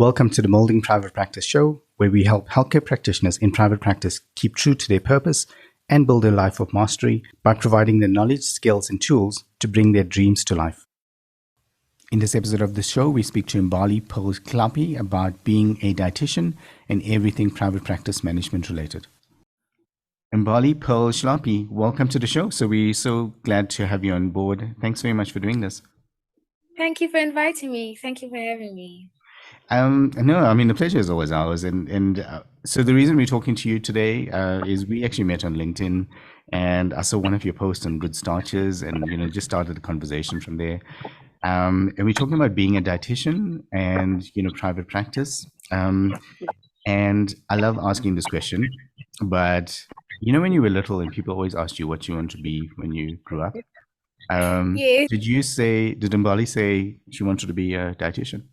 Welcome to the Moulding Private Practice Show, where we help healthcare practitioners in private practice keep true to their purpose and build a life of mastery by providing the knowledge, skills, and tools to bring their dreams to life. In this episode of the show, we speak to Mbali Pearl Tlhapi about being a dietitian and everything private practice management related. Mbali Pearl Tlhapi, welcome to the show. So we're so glad to have you on board. Thanks very much for doing this. Thank you for inviting me. Thank you for having me. No, I mean, the pleasure is always ours. So the reason we're talking to you today is we actually met on LinkedIn, and I saw one of your posts on good starches and, just started a conversation from there. And we're talking about being a dietitian and, private practice. And I love asking this question, but, when you were little and people always asked you what you want to be when you grew up, Yes, did Mbali say she wanted to be a dietitian?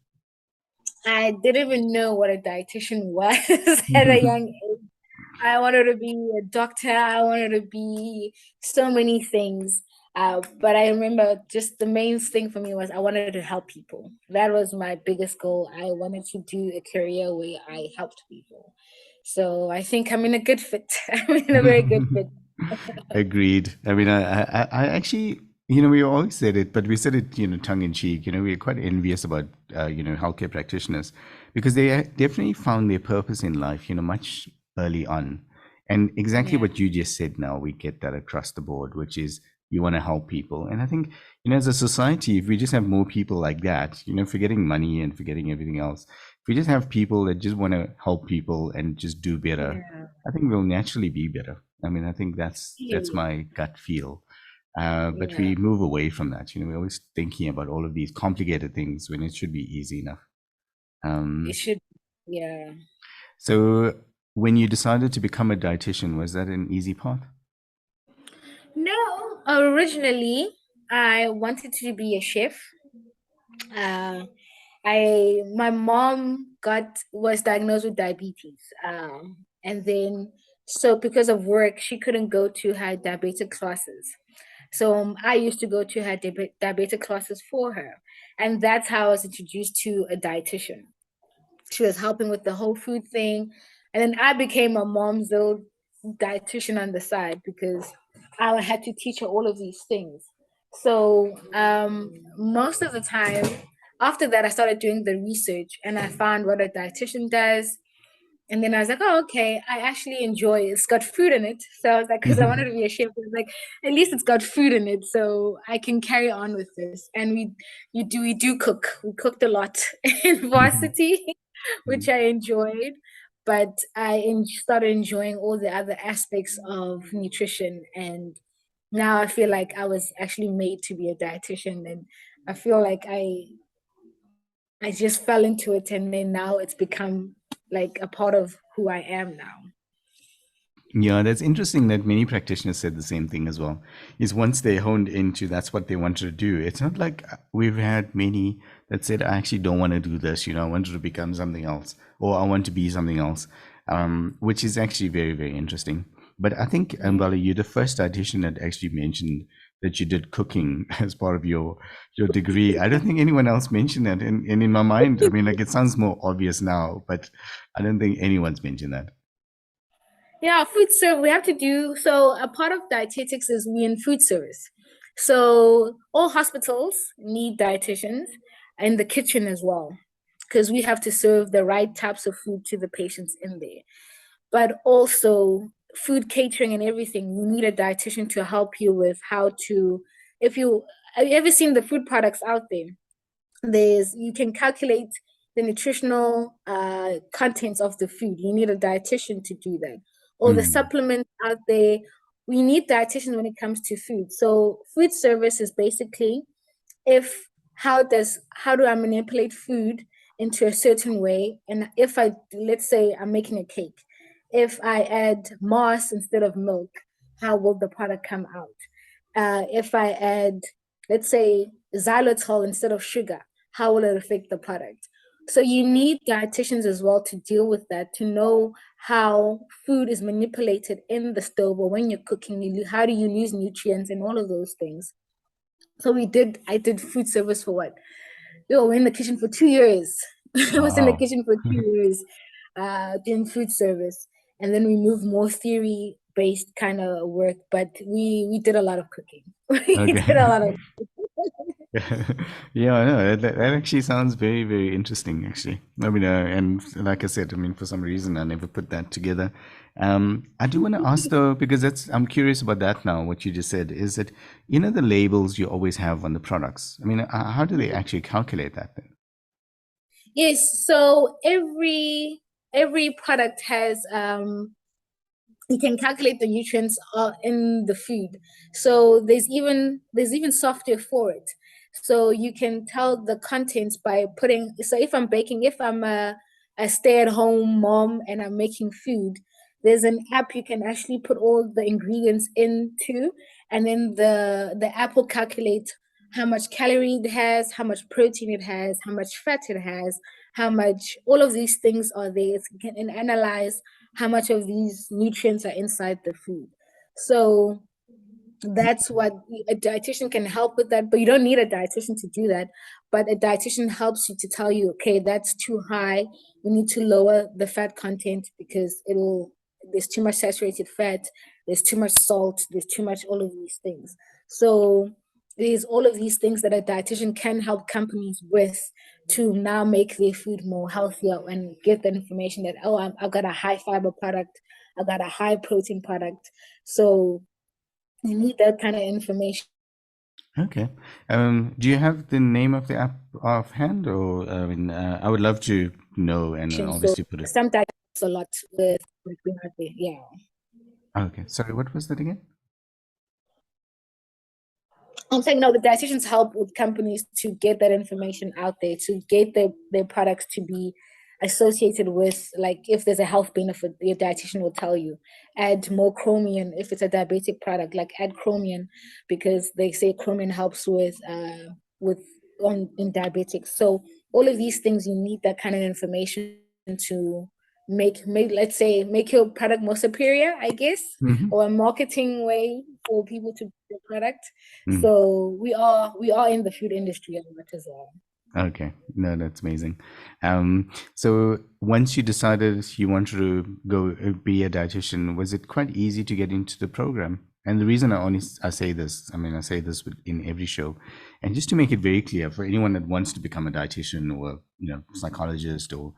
I didn't even know what a dietitian was at a young age. I wanted to be a doctor. I wanted to be so many things. But I remember just the main thing for me was I wanted to help people. That was my biggest goal. I wanted to do a career where I helped people. So I think I'm in a good fit. I'm in a very good fit. Agreed. I mean, I actually, we always said it, but we said it, tongue in cheek. We're quite envious about, healthcare practitioners because they definitely found their purpose in life, much early on. And exactly what you just said now, we get that across the board, which is you want to help people. And I think, as a society, if we just have more people like that, forgetting money and forgetting everything else, if we just have people that just want to help people and just do better, I think we'll naturally be better. I mean, I think that's my gut feel. But we move away from that. We're always thinking about all of these complicated things when it should be easy enough. It should, yeah. So when you decided to become a dietitian, was that an easy path? No, originally I wanted to be a chef. My mom was diagnosed with diabetes, and then so because of work she couldn't go to her diabetic classes. So I used to go to her diabetic classes for her, and that's how I was introduced to a dietitian. She was helping with the whole food thing, and then I became a mom's little dietitian on the side because I had to teach her all of these things. So most of the time after that, I started doing the research and I found what a dietitian does. And then I was like, oh, okay, I actually enjoy it. It's got food in it. So I was like, because I wanted to be a chef, I was like, at least it's got food in it, so I can carry on with this. And we do cook. We cooked a lot in varsity, which I enjoyed. But started enjoying all the other aspects of nutrition. And now I feel like I was actually made to be a dietitian. And I feel like I just fell into it, and then now it's become like a part of who I am now. Yeah, that's interesting that many practitioners said the same thing as well. Is once they honed into that's what they wanted to do, it's not like we've had many that said, I actually don't want to do this, I wanted to become something else or I want to be something else, which is actually very, very interesting. But I think, Mbali, you're the first dietitian that actually mentioned that you did cooking as part of your degree. I don't think anyone else mentioned that. And in my mind, I mean, like it sounds more obvious now, but I don't think anyone's mentioned that. Yeah, food service. We have to do so. A part of dietetics is we in food service. So all hospitals need dietitians and the kitchen as well, because we have to serve the right types of food to the patients in there. But also food catering and everything, you need a dietitian to help you with how to. If you Have you ever seen the food products out there? You can calculate the nutritional contents of the food. You need a dietitian to do that. Or the Mm. supplements out there. We need dietitians when it comes to food. So food service is basically if how do I manipulate food into a certain way, and if I let's say I'm making a cake, if I add moss instead of milk, how will the product come out? If I add, let's say, xylitol instead of sugar, how will it affect the product? So you need dietitians as well to deal with that, to know how food is manipulated in the stove or when you're cooking, how do you lose nutrients and all of those things. So I did food service for what? Yo, we're in the kitchen for 2 years. I was in the Wow. kitchen for 2 years, doing food service, and then we moved more theory based kind of work. But we did a lot of cooking. We Okay. did a lot of. Yeah, I know. That actually sounds very, very interesting, actually. I mean, and like I said, I mean, for some reason, I never put that together. I do want to ask though, because I'm curious about that now, what you just said, is that, the labels you always have on the products. I mean, how do they actually calculate that then? Yes, so every product has you can calculate the nutrients in the food. So there's even software for it. So you can tell the contents by putting. So if I'm baking, if I'm a stay-at-home mom and I'm making food, there's an app you can actually put all the ingredients into, and then the app will calculate how much calorie it has, how much protein it has, how much fat it has, how much all of these things are there. It can analyze how much of these nutrients are inside the food. So that's what a dietitian can help with that, but you don't need a dietitian to do that. But a dietitian helps you to tell you, okay, that's too high. We need to lower the fat content because there's too much saturated fat, there's too much salt, there's too much all of these things. So there's all of these things that a dietitian can help companies with to now make their food more healthier and get the information that, oh, I've got a high fiber product, I've got a high protein product. So you need that kind of information. Okay. Do you have the name of the app offhand, or I mean, I would love to know and So obviously put it. sometimes a lot with yeah. Okay. Sorry, what was that again? I'm saying no, the dietitians help with companies to get that information out there, to get their products to be associated with, like, if there's a health benefit, your dietitian will tell you. Add more chromium if it's a diabetic product, like add chromium because they say chromium helps with in diabetics. So all of these things you need that kind of information to make let's say make your product more superior, I guess, Hmm. or a marketing way for people to buy the product. Mm. So we are in the food industry a lot as well. Okay, no, that's amazing. So once you decided you wanted to go be a dietitian, was it quite easy to get into the program? And the reason I say this, I mean, I say this in every show, and just to make it very clear for anyone that wants to become a dietitian or psychologist or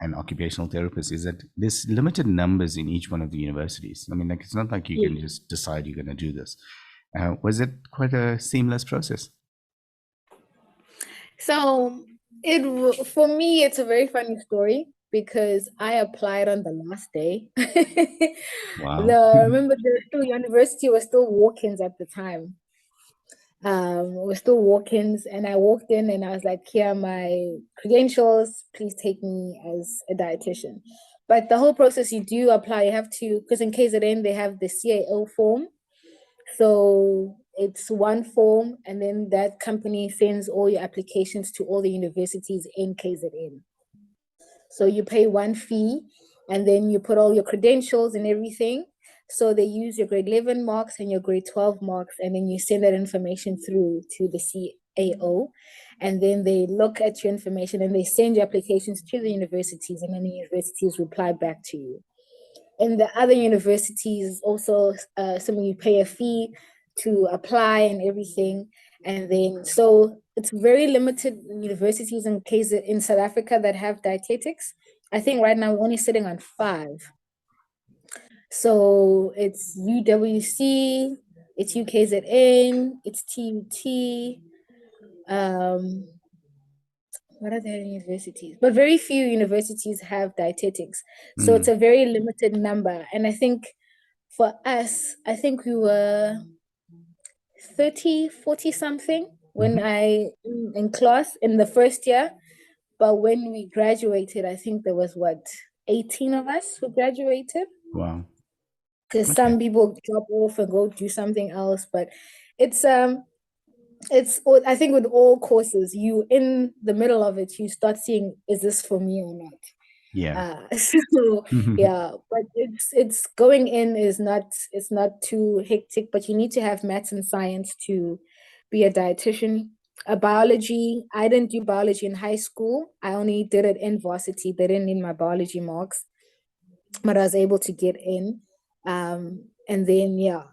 an occupational therapist, is that there's limited numbers in each one of the universities. I mean, like it's not like you can just decide you're going to do this. Was it quite a seamless process? So for me, it's a very funny story because I applied on the last day. Wow. Remember the still university was still walk-ins at the time. We're still walk-ins, and I walked in and I was like, here are my credentials, please take me as a dietitian. But the whole process, you do apply, you have to, because in KZN they have the CAO form. So it's one form, and then that company sends all your applications to all the universities in KZN. So you pay one fee, and then you put all your credentials and everything. So they use your grade 11 marks and your grade 12 marks, and then you send that information through to the CAO. And then they look at your information and they send your applications to the universities, and then the universities reply back to you. In the other universities, also something you pay a fee to apply and everything. And then, so it's very limited universities in case in South Africa that have dietetics. I think right now we're only sitting on 5. So it's UWC, it's UKZN, it's TUT. What are the universities? But very few universities have dietetics. So it's Mm. a very limited number. And I think for us, I think we were 30, 40 something when Hmm. I in class in the first year. But when we graduated, I think there was 18 of us who graduated Wow. because Okay. some people drop off and go do something else. But it's I think with all courses, you in the middle of it, you start seeing, is this for me or not? Yeah. So yeah, but it's going in is not, it's not too hectic, but you need to have maths and science to be a dietitian. a biology. I didn't do biology in high school. I only did it in varsity. They didn't need my biology marks, but I was able to get in. And then yeah,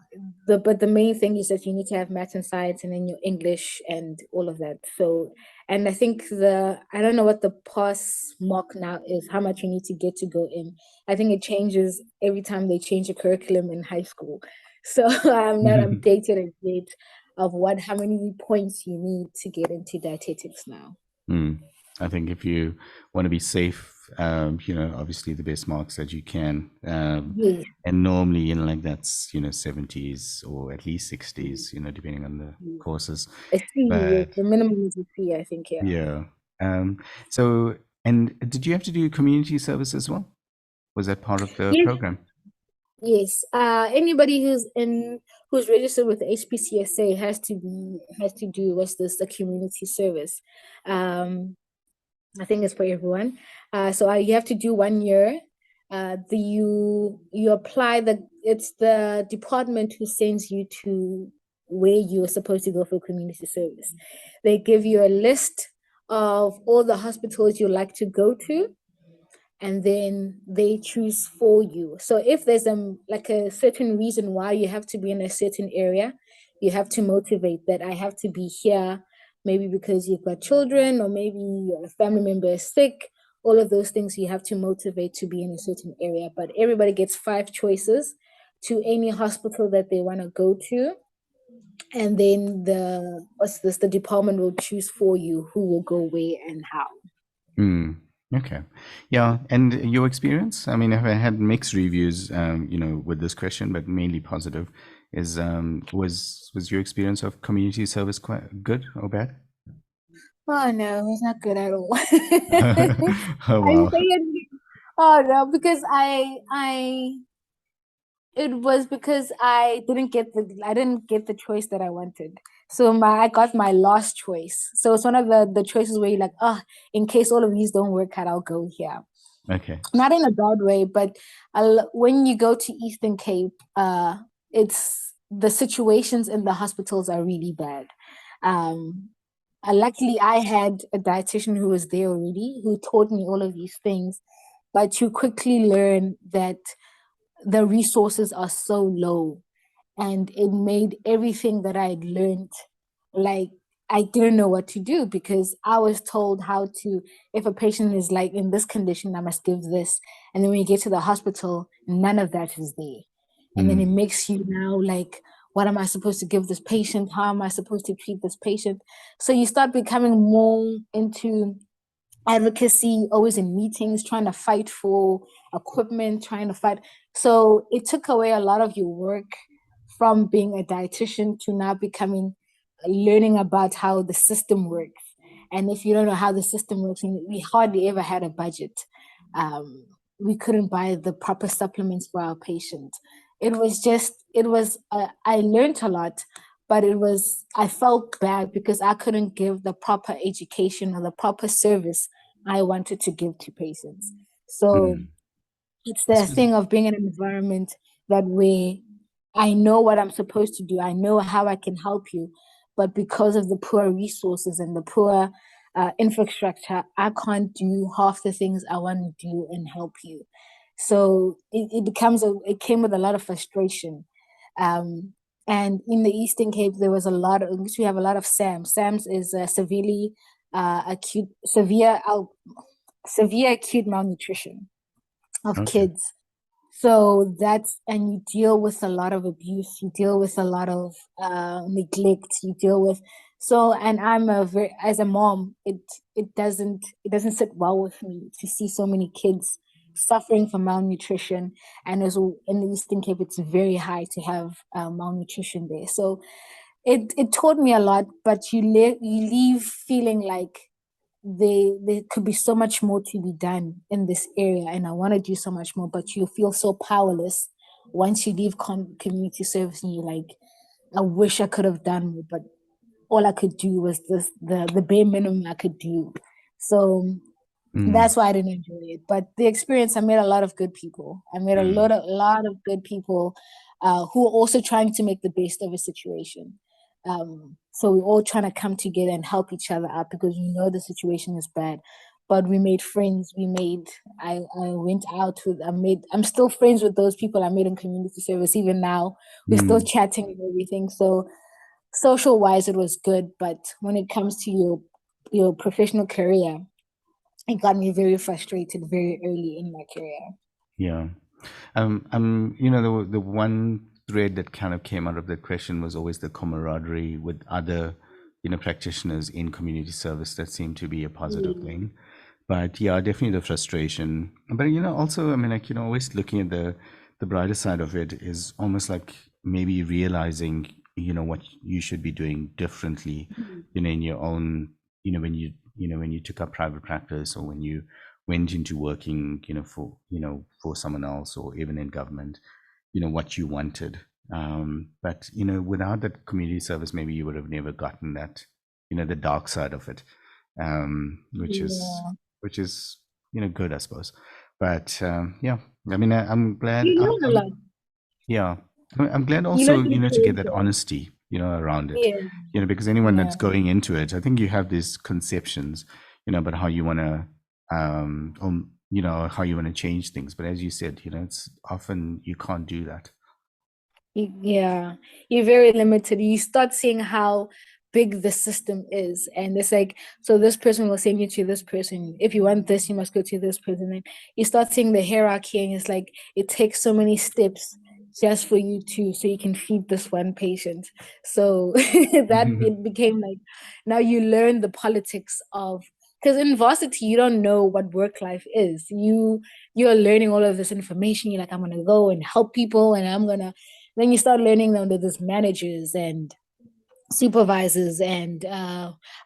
but the main thing is that you need to have math and science, and then your English and all of that. So, and I think I don't know what the pass mark now is, how much you need to get to go in. I think it changes every time they change the curriculum in high school. So I'm not updated yet of how many points you need to get into dietetics now. I think if you want to be safe, obviously the best marks that you can, Yes. and normally, that's 70s or at least 60s, depending on the Yes. courses. A C, yes, But the minimum is a C, I think, yeah. yeah, so, and did you have to do community service as well? Was that part of the Yes, program? yes. Anybody who's registered with the HPCSA has to do the community service. I think it's for everyone. So you have to do 1 year. You apply it's the department who sends you to where you're supposed to go for community service. They give you a list of all the hospitals you like to go to, and then they choose for you. So if there's like a certain reason why you have to be in a certain area, you have to motivate that I have to be here, maybe because you've got children, or maybe your family member is sick. All of those things you have to motivate to be in a certain area. But everybody gets 5 choices to any hospital that they want to go to. And then the department will choose for you who will go where and how. Okay. Yeah. And your experience? I mean, I've had mixed reviews, with this question, but mainly positive. Was your experience of community service quite good or bad? Oh no, it's not good at all. Oh, I wow. say it. Oh no, because I it was because I didn't get the choice that I wanted. So I got my last choice. So it's one of the choices where you're like, oh, in case all of these don't work out, I'll go here. Okay. Not in a bad way, but when you go to Eastern Cape, it's the situations in the hospitals are really bad. Um, Luckily, I had a dietitian who was there already, who taught me all of these things, but you quickly learn that the resources are so low, and it made everything that I had learned like I didn't know what to do, because I was told how to, if a patient is like in this condition, I must give this. And then when you get to the hospital, none of that is there. And then it Mm, makes you now like, what am I supposed to give this patient? How am I supposed to treat this patient? So you start becoming more into advocacy, always in meetings, trying to fight for equipment, trying to fight. So it took away a lot of your work from being a dietitian to now becoming learning about how the system works. And if you don't know how the system works, we hardly ever had a budget. We couldn't buy the proper supplements for our patients. I learned a lot, but I felt bad because I couldn't give the proper education or the proper service I wanted to give to patients. So mm. it's I the suppose. thing of being in an environment that where I know what I'm supposed to do. I know how I can help you, but because of the poor resources and the poor infrastructure, I can't do half the things I want to do and help you. So it came with a lot of frustration. Um, and in the Eastern Cape, there was a lot of, we have a lot of SAMS. SAMS is severely acute, severe acute malnutrition of Okay. kids. So and you deal with a lot of abuse, you deal with a lot of neglect, you deal with, and as a mom, it doesn't sit well with me to see so many kids suffering from malnutrition. And as in the Eastern Cape, it's very high to have malnutrition there. So it taught me a lot, but you leave feeling like there could be so much more to be done in this area, and I want to do so much more, but you feel so powerless once you leave community service, and you're like, I wish I could have done more, but all I could do was the bare minimum I could do. So Mm, that's why I didn't enjoy it. But the experience, I met a lot of good people. I met a mm, lot of good people who are also trying to make the best of a situation. So we're all trying to come together and help each other out because we know the situation is bad. But we made friends. I went out with, I'm still friends with those people I made in community service. Even now, we're still Mm. chatting and everything. So social wise, it was good. But when it comes to your professional career, it got me very frustrated very early in my career. Yeah. The one thread that kind of came out of that question was always the camaraderie with other, practitioners in community service. That seemed to be a positive Yeah. thing. But yeah, definitely the frustration. But also, I mean, like, always looking at the brighter side of it is almost like maybe realizing, what you should be doing differently, in your own, when you took up private practice or when you went into working, for someone else or even in government, what you wanted. But without that community service, maybe you would have never gotten that, the dark side of it, which is Yeah. good, I suppose. But yeah, I mean, I'm glad. You learn a lot. Yeah, I'm glad You also, learn to be to get that courageous. honesty, around it, Yeah. because anyone Yeah. that's going into it, I think you have these conceptions, about how you want to, how you want to change things. But as you said, it's often you can't do that. Yeah, you're very limited. You start seeing how big the system is, and it's like, so this person will send you to this person. If you want this, you must go to this person. And you start seeing the hierarchy, and it's like it takes so many steps just for you to, so you can feed this one patient. So that it became like, now you learn the politics of, because in varsity you don't know what work life is. You're learning all of this information. You're like, I'm gonna go and help people, and I'm gonna, then you start learning under these managers and supervisors and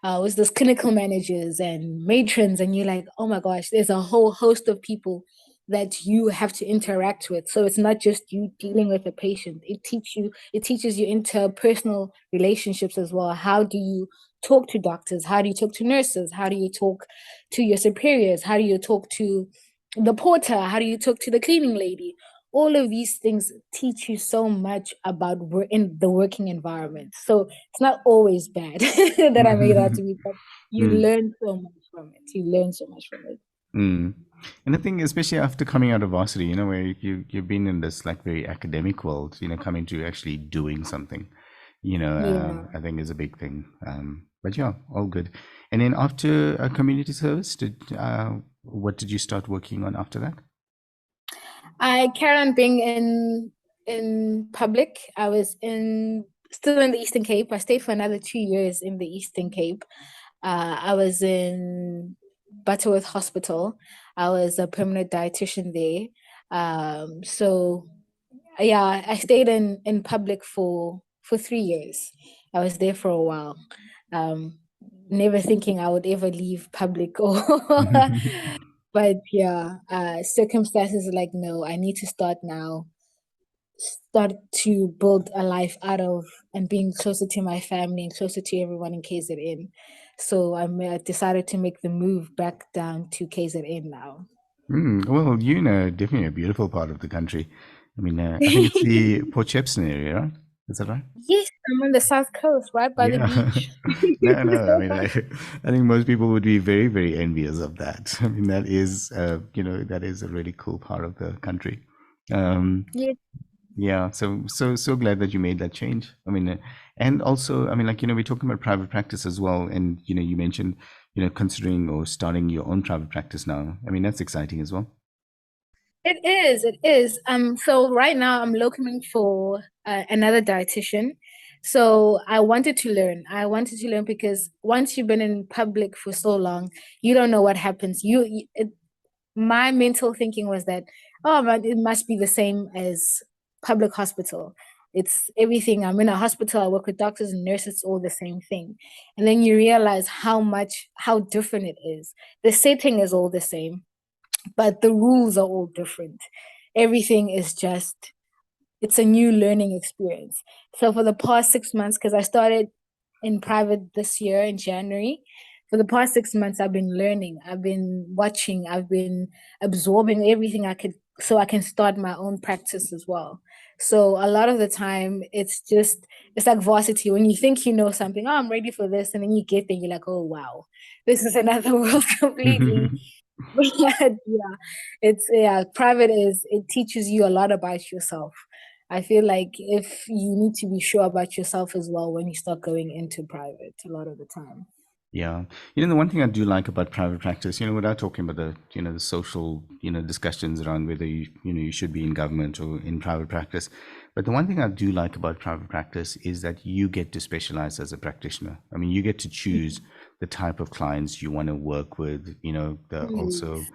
what's this, clinical managers and matrons, and you're like, oh my gosh, there's a whole host of people that you have to interact with. So it's not just you dealing with a patient. It teaches you interpersonal relationships as well. How do you talk to doctors? How do you talk to nurses? How do you talk to your superiors? How do you talk to the porter? How do you talk to the cleaning lady? All of these things teach you so much about in the working environment. So it's not always bad that I made out to be, but you Mm. learn so much from it. You learn so much from it. Mm. And I think, especially after coming out of varsity, where you've been in this like very academic world, coming to actually doing something, Yeah. I think is a big thing. But yeah, all good. And then after a community service, what did you start working on after that? I carried on being in public. I was in still in the Eastern Cape. I stayed for another 2 years in the Eastern Cape. I was in Butterworth Hospital. I was a permanent dietitian there. So yeah, I stayed in public for 3 years. I was there for a while. Um, Never thinking I would ever leave public or but yeah, circumstances are like, no, I need to start now, start to build a life out of and being closer to my family and closer to everyone in KZN. So I decided to make the move back down to KZN now. Well, definitely a beautiful part of the country. I mean, I think it's the Port Shepstone area, right? Is that right? Yes, I'm on the south coast, right by the Yeah. beach. No, no. I mean, I think most people would be very, very envious of that. I mean, that is a really cool part of the country. Um, Yes, yeah. So glad that you made that change. I mean, and also, I mean, like, we're talking about private practice as well. And, you mentioned, considering or starting your own private practice now. I mean, that's exciting as well. it is. It is. So right now I'm looking for another dietitian. So I wanted to learn. I wanted to learn because once you've been in public for so long, you don't know what happens. My mental thinking was that, oh, but it must be the same as public hospital. It's everything. I'm in a hospital, I work with doctors and nurses, it's all the same thing. And then you realize how different it is. The setting is all the same, but the rules are all different. Everything is just, it's a new learning experience. So for the past 6 months, because I started in private this year in January, for the past 6 months, I've been learning, I've been watching, I've been absorbing everything I could so I can start my own practice as well. So a lot of the time it's like varsity. When you think you know something, oh, I'm ready for this, and then you get there, you're like, oh wow, this is another world completely. But yeah, private it teaches you a lot about yourself. I feel like if you need to be sure about yourself as well when you start going into private a lot of the time. Yeah. The one thing I do like about private practice, without talking about the social, discussions around whether you should be in government or in private practice. But the one thing I do like about private practice is that you get to specialize as a practitioner. I mean, you get to choose the type of clients you want to work with, the also, Yes.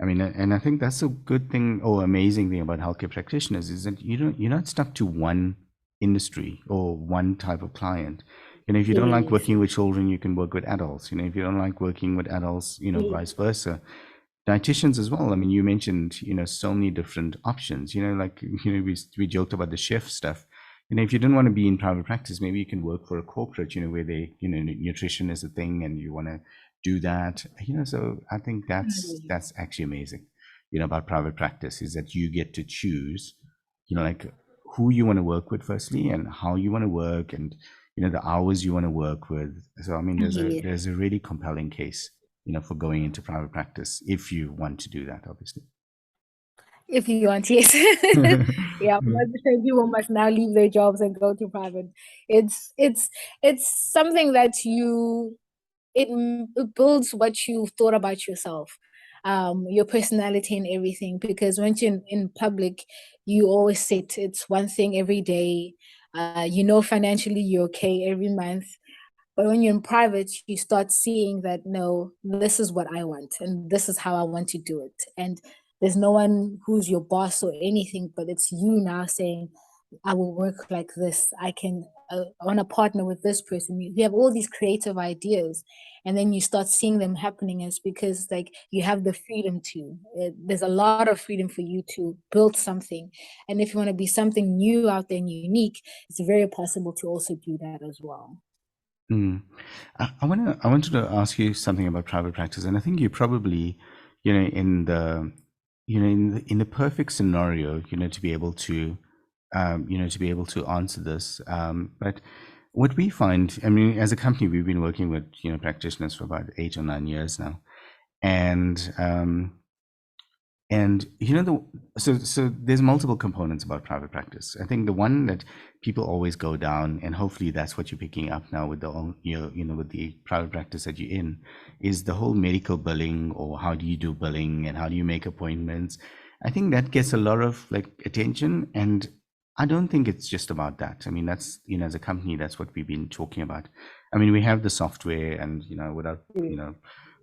I mean, and I think that's a good thing or amazing thing about healthcare practitioners is that you're not stuck to one industry or one type of client. If you don't like Yes. working with children, you can work with adults. If you don't like working with adults, vice Yes. versa. Dietitians as well. I mean, you mentioned, so many different options. Like, we joked about the chef stuff. If you didn't want to be in private practice, maybe you can work for a corporate, where they, nutrition is a thing and you want to do that. So I think that's actually amazing, about private practice is that you get to choose, like who you want to work with firstly and how you want to work and the hours you want to work with. So I mean, Yes. there's a really compelling case, for going into private practice if you want to do that, obviously. If you want, yes. Yeah, people must now leave their jobs and go to private. It's something that it builds what you thought about yourself, your personality and everything. Because once you're in public, you always sit. It's one thing every day. Financially you're okay every month. But when you're in private, you start seeing that no, this is what I want and this is how I want to do it. And there's no one who's your boss or anything, but it's you now saying, I will work like this. I want to partner with this person. You have all these creative ideas, and then you start seeing them happening. It's because like you have the freedom to. There's a lot of freedom for you to build something, and if you want to be something new out there and unique, it's very possible to also do that as well. Mm. I wanted to ask you something about private practice, and I think you probably, in the, in the perfect scenario, to be able to, answer this. But what we find, I mean, as a company, we've been working with, practitioners for about 8 or 9 years now, and so there's multiple components about private practice. I think the one that people always go down, and hopefully that's what you're picking up now with with the private practice that you're in, is the whole medical billing, or how do you do billing and how do you make appointments. I think that gets a lot of like attention, and I don't think it's just about that. I mean, that's, as a company, that's what we've been talking about. I mean, we have the software, and without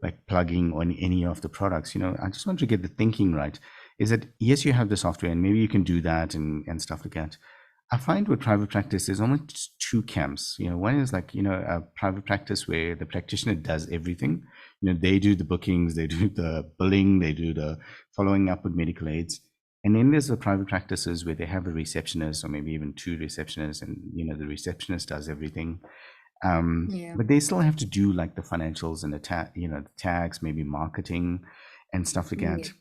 like plugging on any of the products, I just want to get the thinking right, is that yes, you have the software and maybe you can do that and stuff like that. I find with private practice there's almost two camps. One is like, a private practice where the practitioner does everything. They do the bookings, they do the billing, they do the following up with medical aids. And then there's the private practices where they have a receptionist or maybe even two receptionists, and the receptionist does everything. Yeah. But they still have to do like the financials and the tags, maybe marketing and stuff like Yeah. that.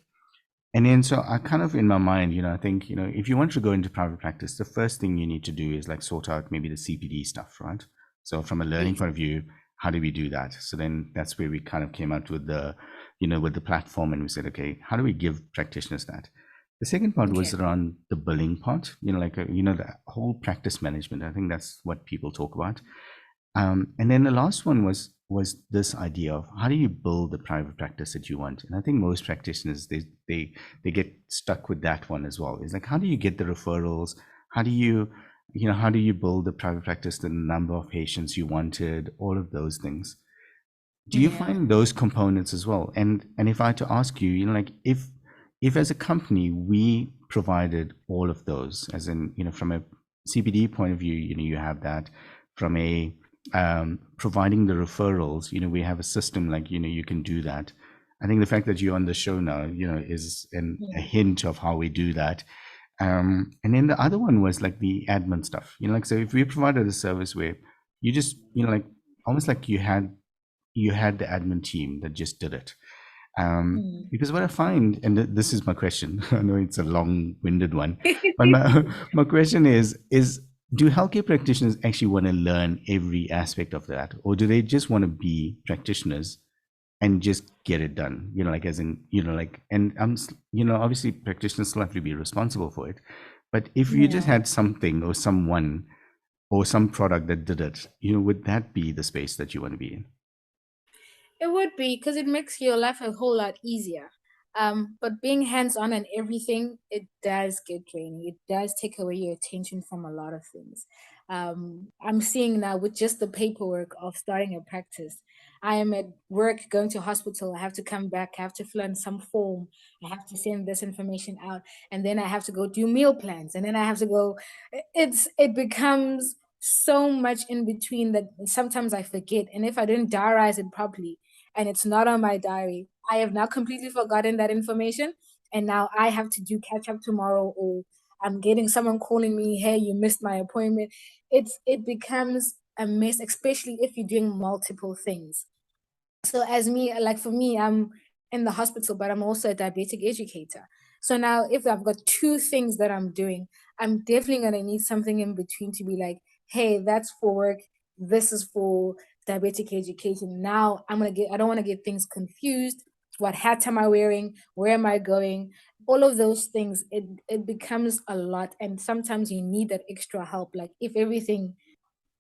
And then so I kind of, in my mind, I think, if you want to go into private practice, the first thing you need to do is like sort out maybe the CPD stuff, right? So from a learning Yes. point of view, how do we do that? So then that's where we kind of came out with the platform, and we said, okay, how do we give practitioners that? The second part was Okay. around the billing part, the whole practice management. I think that's what people talk about. And then the last one was this idea of how do you build the private practice that you want? And I think most practitioners they get stuck with that one as well. It's like, how do you get the referrals? How do you how do you build the private practice, the number of patients you wanted, all of those things? Do you Yeah. find those components as well? And if I had to ask you, like if as a company we provided all of those, as in, from a CPD point of view, you have that. From a providing the referrals, we have a system like, you can do that. I think the fact that you're on the show now, is a Yeah. hint of how we do that. And then the other one was like the admin stuff, like, so if we provided a service where you just, like almost like you had the admin team that just did it. Mm. Because what I find, and this is my question, I know it's a long-winded one, but my question is do healthcare practitioners actually want to learn every aspect of that, or do they just want to be practitioners and just get it done? Like as in, like, and obviously practitioners still have to be responsible for it. But if you just Yeah. had something or someone or some product that did it, would that be the space that you want to be in? It would be because it makes your life a whole lot easier. But being hands-on on everything, it does get draining. It does take away your attention from a lot of things. I'm seeing now with just the paperwork of starting a practice. I am at work, going to hospital. I have to come back. I have to fill in some form. I have to send this information out, and then I have to go do meal plans, and then I have to go. It becomes so much in between that sometimes I forget. And if I didn't diarize it properly, and it's not on my diary, I have now completely forgotten that information. And now I have to do catch up tomorrow, or I'm getting someone calling me, hey, you missed my appointment. It becomes a mess, especially if you're doing multiple things. So as me, like for me, I'm in the hospital, but I'm also a diabetic educator. So now if I've got two things that I'm doing, I'm definitely gonna need something in between to be like, hey, that's for work, this is for diabetic education. Now I don't want to get things confused. What hat am I wearing? Where am I going? All of those things, it becomes a lot. And sometimes you need that extra help. Like if everything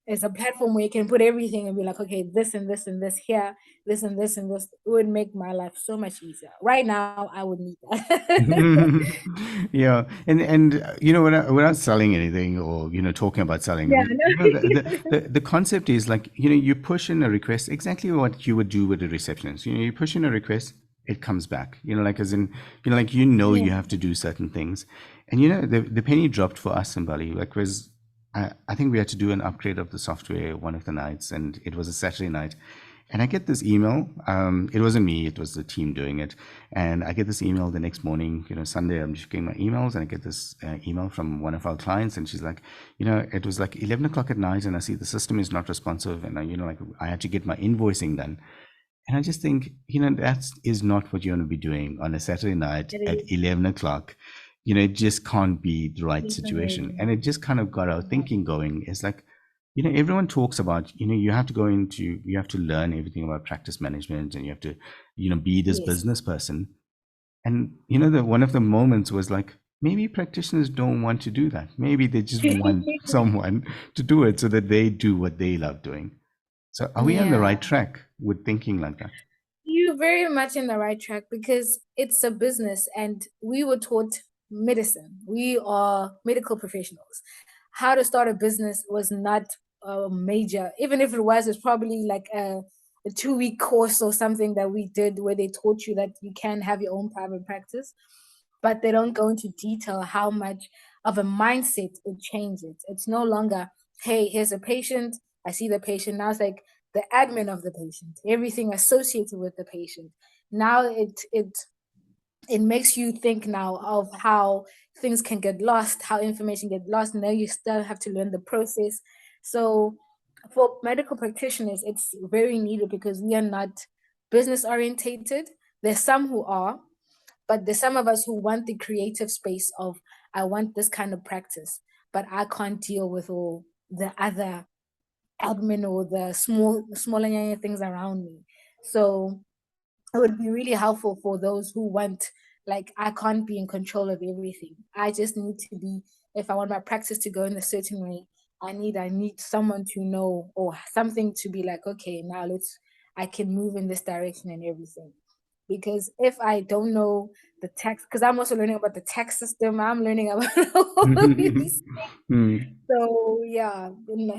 it's a platform where you can put everything and be like, okay, this and this and this here, this and this and this. It would make my life so much easier. Right now, I would need that. Yeah, and without selling anything or talking about selling, I Yeah, mean, no. the concept is like, you push in a request, exactly what you would do with a receptionist. You push in a request, it comes back. Like as in, like Yeah. you have to do certain things, and the penny dropped for us in Bali. Like was I think we had to do an upgrade of the software one of the nights, and it was a Saturday night. And I get this email. It wasn't me; it was the team doing it. And I get this email the next morning. Sunday, I'm checking my emails, and I get this email from one of our clients, and she's like, it was like 11 o'clock at night, and I see the system is not responsive, and like I had to get my invoicing done. And I just think, that is not what you want to be doing on a Saturday night It at is. 11 o'clock. It just can't be the right situation. Definitely. And it just kind of got our Yeah. thinking going. It's like, everyone talks about, you have to you have to learn everything about practice management, and you have to, be this Yes. business person. And, one of the moments was like, maybe practitioners don't want to do that. Maybe they just want someone to do it so that they do what they love doing. So are we on the Yeah. right track with thinking like that? You're very much in the right track because it's a business and we were taught medicine. We are medical professionals. How to start a business was not a major, even if it was, it's probably like a 2 week course or something that we did where they taught you that you can have your own private practice, but they don't go into detail how much of a mindset it changes. It's no longer, hey, here's a patient. I see the patient. Now it's like the admin of the patient, everything associated with the patient. Now it makes you think now of how things can get lost, how information get lost. Now you still have to learn the process. So for medical practitioners, it's very needed because we are not business orientated. There's some who are, but there's some of us who want the creative space of I want this kind of practice, but I can't deal with all the other admin or the smaller things around me. So it would be really helpful for those who want, like, I can't be in control of everything. I just need to be, if I want my practice to go in a certain way, I need someone to know or something to be like, okay, now I can move in this direction and everything. Because if I don't know the tax, because I'm also learning about the tax system, I'm learning about all of these. Mm, So yeah,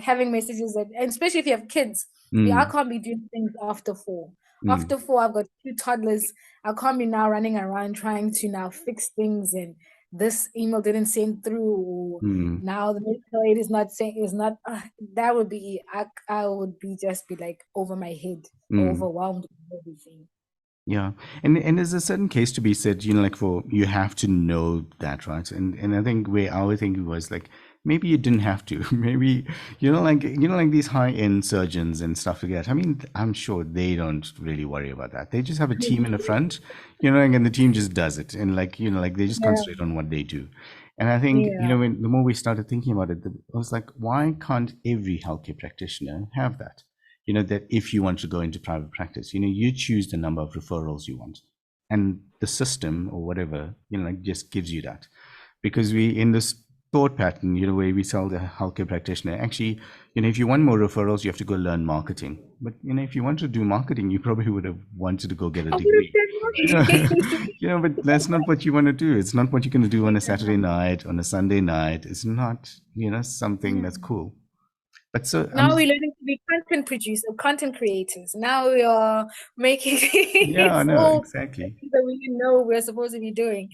having messages and especially if you have kids, I mm, can't be doing things after 4. mm, After 4, I've got 2 toddlers. I can't be now running around trying to now fix things and this email didn't send through or mm, now the medical aid is not saying is not that would be I would be just be like over my head, mm. overwhelmed with everything. Yeah, and there's a certain case to be said, like for you have to know that, right? And I think where our thinking was like maybe you didn't have to. Maybe, like these high-end surgeons and stuff like that. I mean, I'm sure they don't really worry about that. They just have a team in the front, and the team just does it. And like they just Yeah, concentrate on what they do. And I think, yeah. when the more we started thinking about it, I was like, why can't every healthcare practitioner have that? That if you want to go into private practice, you choose the number of referrals you want. And the system or whatever, like just gives you that. Because we, in this thought pattern, where we sell the healthcare practitioner, actually, if you want more referrals, you have to go learn marketing. But, if you want to do marketing, you probably would have wanted to go get a I would degree. have said no. But that's not what you want to do. It's not what you're going to do on a Saturday night, on a Sunday night. It's not, something that's Yeah. cool. But so I'm Now just, we're learning to be content producers, content creators. Now we are making yeah, I it's know, all exactly. that we know we're supposed to be doing.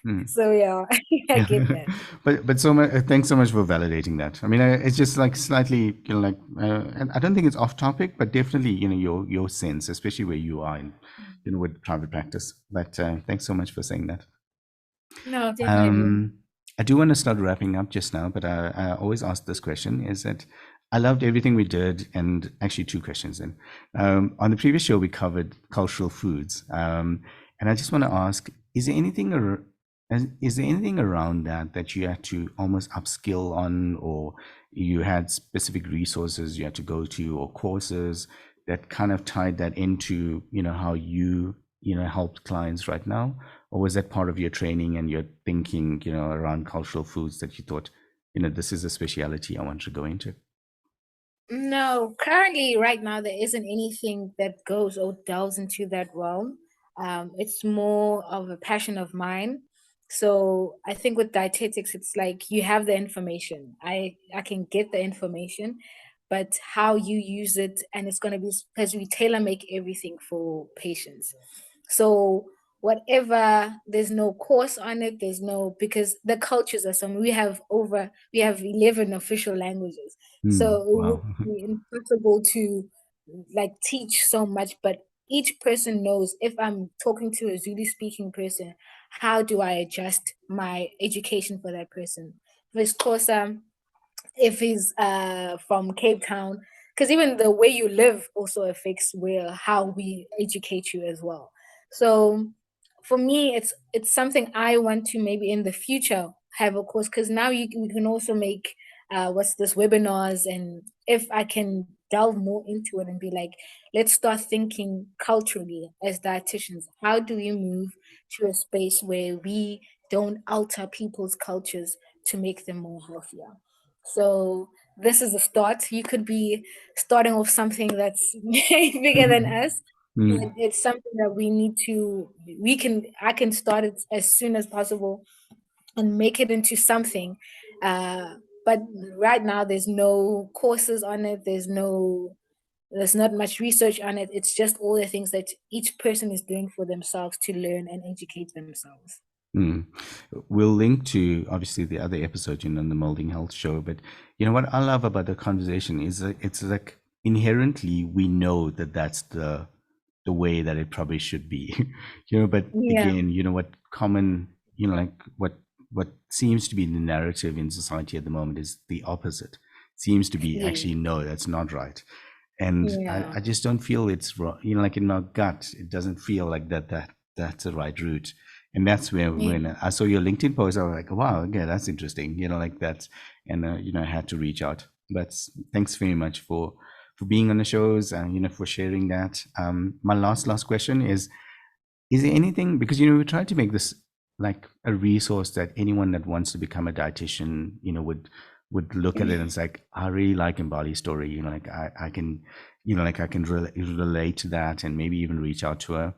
Mm. So yeah, I get that. But so much, thanks so much for validating that. I mean, it's just like slightly, and I don't think it's off topic, but definitely, your sense, especially where you are in, with private practice. But thanks so much for saying that. No, definitely. Um, I do want to start wrapping up just now, but I always ask this question: is that I loved everything we did, and actually two questions. In on the previous show, we covered cultural foods, and I just want to ask: is there anything is there anything around that you had to almost upskill on, or you had specific resources you had to go to, or courses that kind of tied that into how you helped clients right now? Or was that part of your training and your thinking, around cultural foods that you thought, this is a speciality I want to go into? No, currently, right now, there isn't anything that goes or delves into that realm. It's more of a passion of mine. So I think with dietetics, it's like you have the information. I can get the information, but how you use it, and it's gonna be because we tailor make everything for patients. So whatever, there's no course on it. There's no, because the cultures are some. We have 11 official languages, so it would Wow. be impossible to like teach so much. But each person knows, if I'm talking to a Zulu speaking person, how do I adjust my education for that person? If it's Xhosa, if he's from Cape Town, because even the way you live also affects where how we educate you as well. So for me, it's something I want to maybe in the future have a course, because now we can also make what's this, webinars, and if I can delve more into it and be like, let's start thinking culturally as dietitians. How do we move to a space where we don't alter people's cultures to make them more healthier? So this is a start. You could be starting off something that's bigger than us. Mm, But it's something that I can start it as soon as possible and make it into something. Uh, but right now there's no courses on it. There's not much research on it. It's just all the things that each person is doing for themselves to learn and educate themselves. mm. We'll link to obviously the other episode, on the Molding Health show. But what I love about the conversation is that it's like inherently we know that that's the way that it probably should be. But Yeah. again, what common, like what seems to be the narrative in society at the moment is the opposite. Seems to be Yeah. actually, no, that's not right. And Yeah. I just don't feel it's wrong. Like in my gut, it doesn't feel like that's the right route. And that's where Yeah. when I saw your LinkedIn post, I was like, wow, okay, that's interesting. Like that, and I had to reach out. But thanks very much for being on the shows and for sharing that. My last question is there anything, because we try to make this like a resource that anyone that wants to become a dietitian would look at it and it's like, I really like Mbali's story, like I can like I can relate to that and maybe even reach out to her,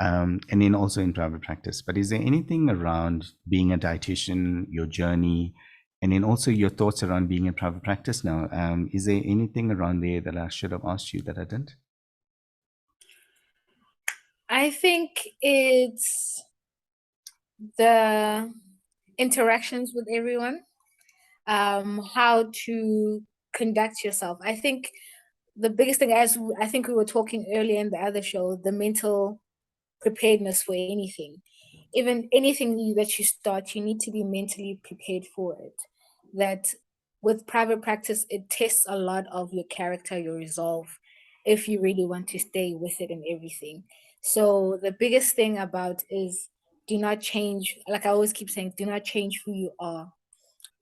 and then also in private practice. But is there anything around being a dietitian, your journey, and then also your thoughts around being in private practice now? Is there anything around there that I should have asked you that I didn't? I think it's the interactions with everyone, how to conduct yourself. I think the biggest thing, as I think we were talking earlier in the other show, the mental preparedness for anything. Even anything that you start, you need to be mentally prepared for it. that with private practice, it tests a lot of your character, your resolve, if you really want to stay with it and everything. So the biggest thing about is do not change, like I always keep saying, do not change who you are.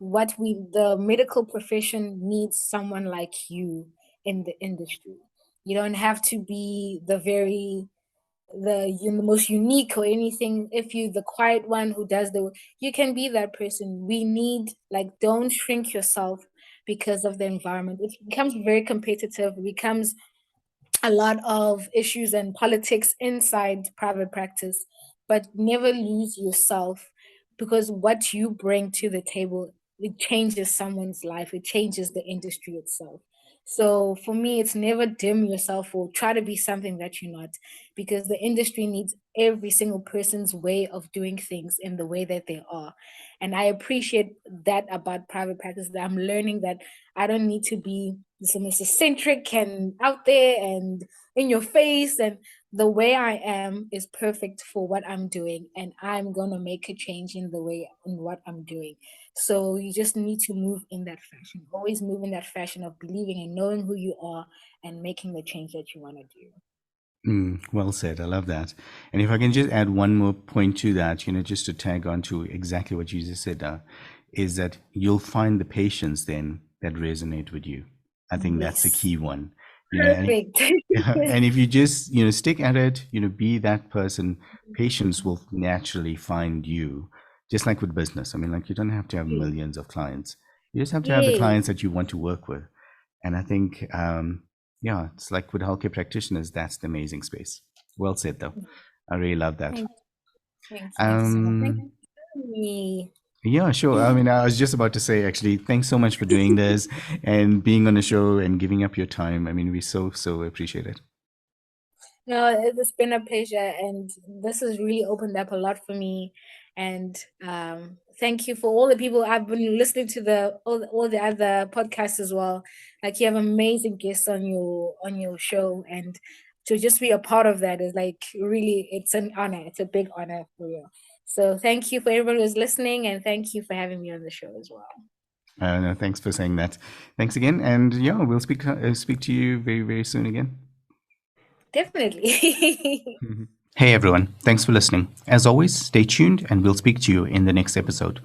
The medical profession needs someone like you in the industry. You don't have to be the most unique or anything. If you the quiet one who does the, you can be that person. We need, like, don't shrink yourself because of the environment. It becomes very competitive. It becomes a lot of issues and politics inside private practice, but never lose yourself, because what you bring to the table, it changes someone's life, it changes the industry itself. So for me, it's never dim yourself or try to be something that you're not, because the industry needs every single person's way of doing things in the way that they are. And I appreciate that about private practice, that I'm learning that I don't need to be this eccentric and out there and in your face. And the way I am is perfect for what I'm doing. And I'm going to make a change in the way in what I'm doing. So you just need to move in that fashion. Always move in that fashion of believing and knowing who you are and making the change that you want to do. Well said. I love that. And if I can just add one more point to that, just to tag on to exactly what you just said, is that you'll find the patients then that resonate with you. I think that's the Yes. key one. Perfect. And if you just, stick at it, be that person, patients will naturally find you, just like with business. I mean, like, you don't have to have millions of clients. You just have to have the Yay. clients that you want to work with. And I think, yeah, it's like with healthcare practitioners, that's the amazing space. Well said, though. I really love that. Thank you so much. Thank Um, you for having me. yeah, sure. I mean, I was just about to say, actually, thanks so much for doing this and being on the show and giving up your time. I mean, we so appreciate it. No, it's been a pleasure, and this has really opened up a lot for me. And thank you for all the people I've been listening to all the other podcasts as well. Like, you have amazing guests on your show, and to just be a part of that is like really, it's an honor. It's a big honor for you. So thank you for everyone who's listening, and thank you for having me on the show as well. No, thanks for saying that. Thanks again, and yeah, we'll speak to you very very soon again. Definitely. Hey everyone, thanks for listening. As always, stay tuned, and we'll speak to you in the next episode.